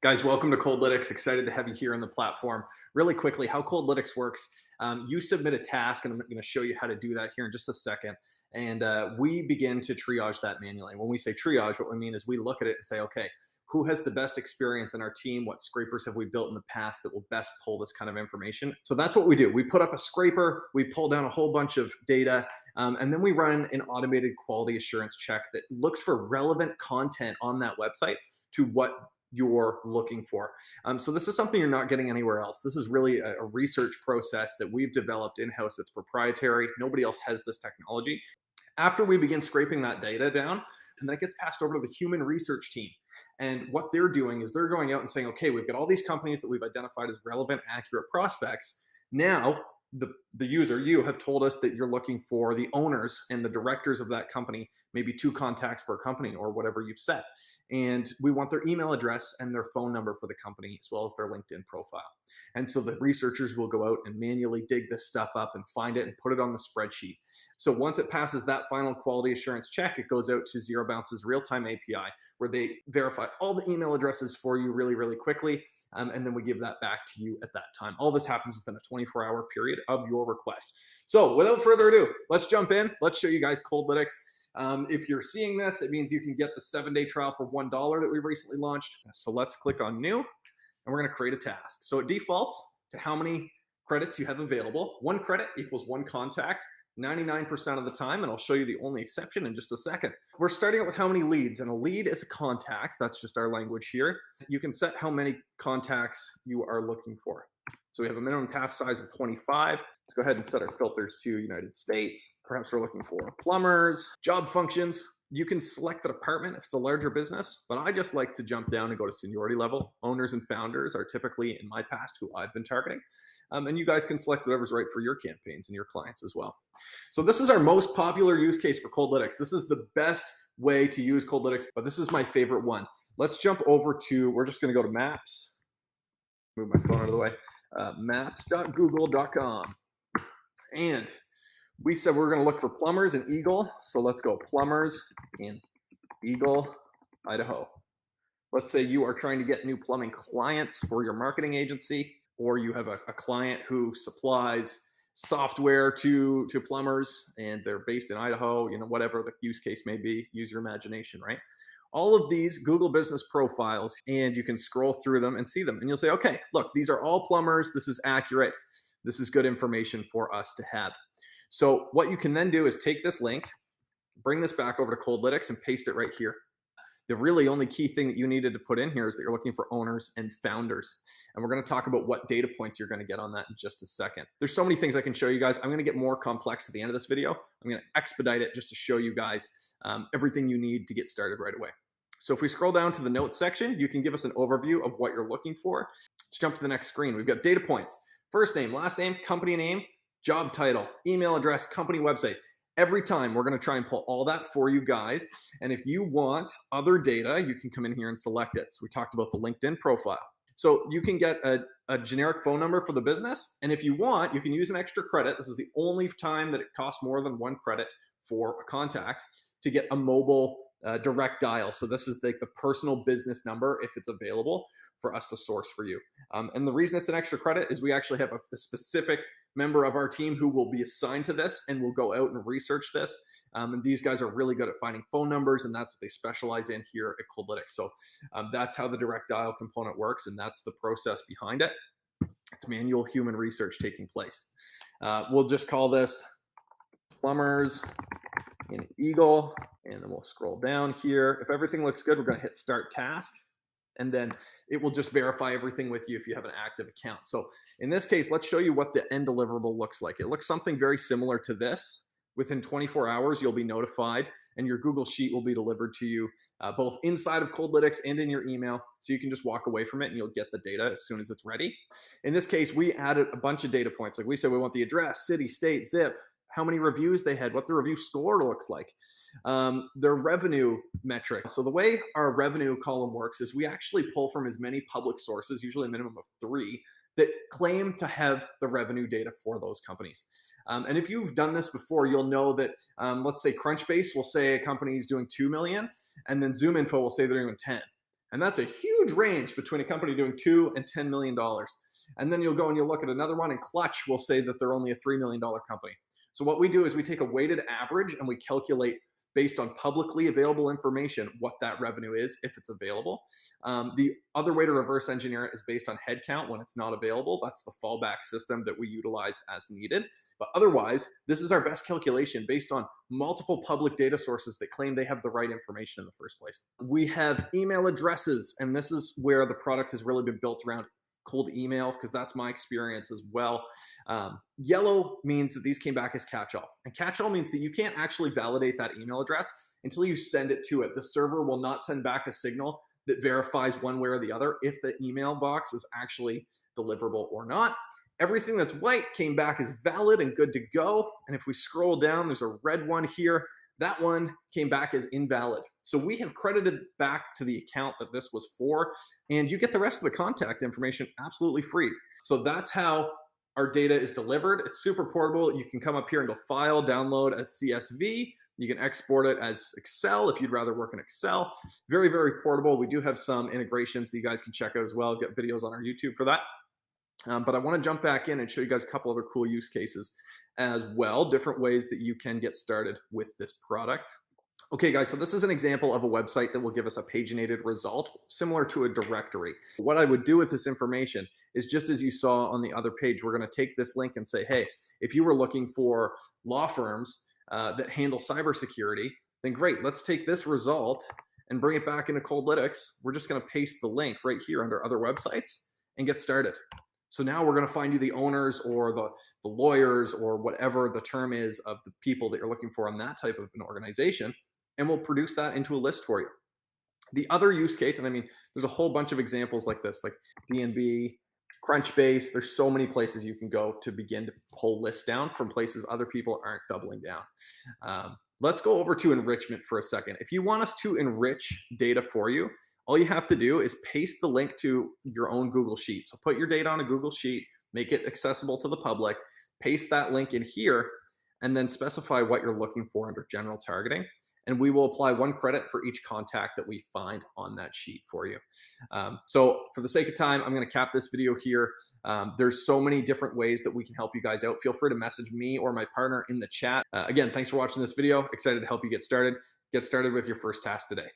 Guys, welcome to Coldlytics. Excited to have you here on the platform. Really quickly, how Coldlytics works, you submit a task, and I'm going to show you how to do that here in just a second. And we begin to triage that manually. When we say triage, what we mean is we look at it and say, okay, who has the best experience in our team? What scrapers have we built in the past that will best pull this kind of information? So that's what we do. We put up a scraper, we pull down a whole bunch of data, and then we run an automated quality assurance check that looks for relevant content on that website to what you're looking for. So this is something you're not getting anywhere else. This is really a research process that we've developed in-house. It's proprietary. Nobody else has this technology. After we begin scraping that data down, and then it gets passed over to the human research team. And what they're doing is they're going out and saying, okay, we've got all these companies that we've identified as relevant, accurate prospects. Now, the user, you have told us that you're looking for the owners and the directors of that company, maybe 2 contacts per company or whatever you've set. And we want their email address and their phone number for the company, as well as their LinkedIn profile. And so the researchers will go out and manually dig this stuff up and find it and put it on the spreadsheet. So once it passes that final quality assurance check, it goes out to Zero Bounce's real-time API, where they verify all the email addresses for you really, really quickly. And then we give that back to you at that time. All this happens within a 24-hour period of your request. So without further ado, let's jump in. Let's show you guys Coldlytics. If you're seeing this, it means you can get the 7-day trial for $1 that we recently launched. So let's click on new, and we're going to create a task. So it defaults to how many credits you have available. 1 credit equals 1 contact. 99% of the time, and I'll show you the only exception in just a second. We're starting out with how many leads, and a lead is a contact. That's just our language here. You can set how many contacts you are looking for. So we have a minimum task size of 25. Let's go ahead and set our filters to United States. Perhaps we're looking for plumbers, job functions. You can select the department if it's a larger business, but I just like to jump down and go to seniority level. Owners and founders are typically, in my past, who I've been targeting. And you guys can select whatever's right for your campaigns and your clients as well. So this is our most popular use case for Coldlytics. This is the best way to use Coldlytics, but this is my favorite one. Let's jump over to, we're just going to go to Maps. Move my phone out of the way. Maps.google.com. And we said we're going to look for plumbers in Eagle. So let's go plumbers in Eagle, Idaho. Let's say you are trying to get new plumbing clients for your marketing agency, or you have a client who supplies software to plumbers and they're based in Idaho, whatever the use case may be. Use your imagination, right? All of these Google business profiles, and you can scroll through them and see them. And you'll say, okay, look, these are all plumbers. This is accurate. This is good information for us to have. So what you can then do is take this link, bring this back over to Coldlytics and paste it right here. The really only key thing that you needed to put in here is that you're looking for owners and founders. And we're going to talk about what data points you're going to get on that in just a second. There's so many things I can show you guys. I'm going to get more complex at the end of this video. I'm going to expedite it just to show you guys everything you need to get started right away. So if we scroll down to the notes section, you can give us an overview of what you're looking for. Let's jump to the next screen. We've got data points: first name, last name, company name, job title, email address, company website. Every time we're going to try and pull all that for you guys. And if you want other data, you can come in here and select it. So we talked about the LinkedIn profile. So you can get a generic phone number for the business. And if you want, you can use an extra credit. This is the only time that it costs more than 1 credit for a contact to get a mobile direct dial. So this is like the personal business number, if it's available, for us to source for you. And the reason it's an extra credit is we actually have a specific member of our team who will be assigned to this and will go out and research this. And these guys are really good at finding phone numbers, and that's what they specialize in here at Coldlytics. So that's how the direct dial component works, and that's the process behind it. It's manual human research taking place. We'll just call this plumbers in Eagle, and then we'll scroll down here. If everything looks good, we're going to hit start task. And then it will just verify everything with you if you have an active account. So in this case, let's show you what the end deliverable looks like. It looks something very similar to this. Within 24 hours, you'll be notified, and your Google Sheet will be delivered to you both inside of Coldlytics and in your email. So you can just walk away from it and you'll get the data as soon as it's ready. In this case, we added a bunch of data points. Like we said, we want the address, city, state, zip, how many reviews they had, what the review score looks like, their revenue metrics. So the way our revenue column works is we actually pull from as many public sources, usually a minimum of 3, that claim to have the revenue data for those companies. And if you've done this before, you'll know that, let's say Crunchbase will say a company is doing 2 million, and then ZoomInfo will say they're doing 10. And that's a huge range between a company doing $2 and $10 million. And then you'll go and you'll look at another one, and Clutch will say that they're only a $3 million company. So what we do is we take a weighted average and we calculate based on publicly available information what that revenue is if it's available. The other way to reverse engineer it is based on headcount when it's not available. That's the fallback system that we utilize as needed. But otherwise, this is our best calculation based on multiple public data sources that claim they have the right information in the first place. We have email addresses, and this is where the product has really been built around cold email, because that's my experience as well. Yellow means that these came back as catch-all, and catch-all means that you can't actually validate that email address until you send it to it. The server will not send back a signal that verifies one way or the other if the email box is actually deliverable or not. Everything that's white came back as valid and good to go. And if we scroll down, there's a red one here. That one came back as invalid. So we have credited back to the account that this was for, and you get the rest of the contact information absolutely free. So that's how our data is delivered. It's super portable. You can come up here and go File, Download as CSV. You can export it as Excel if you'd rather work in Excel. Very, very portable. We do have some integrations that you guys can check out as well. Get videos on our YouTube for that. But I want to jump back in and show you guys a couple other cool use cases as well, different ways that you can get started with this product. Okay, guys, so this is an example of a website that will give us a paginated result similar to a directory. What I would do with this information is, just as you saw on the other page, we're going to take this link and say, hey, if you were looking for law firms that handle cybersecurity, then great, let's take this result and bring it back into Coldlytics. We're just going to paste the link right here under other websites and get started. So now we're going to find you the owners or the lawyers or whatever the term is of the people that you're looking for on that type of an organization, and we'll produce that into a list for you. The other use case, and I mean, there's a whole bunch of examples like this, like DNB, Crunchbase. There's so many places you can go to begin to pull lists down from places other people aren't doubling down. Let's go over to enrichment for a second. If you want us to enrich data for you, all you have to do is paste the link to your own Google Sheet. So put your data on a Google Sheet, make it accessible to the public, paste that link in here, and then specify what you're looking for under general targeting. And we will apply 1 credit for each contact that we find on that sheet for you. So for the sake of time, I'm going to cap this video here. There's so many different ways that we can help you guys out. Feel free to message me or my partner in the chat. Again, thanks for watching this video. Excited to help you get started. Get started with your first task today.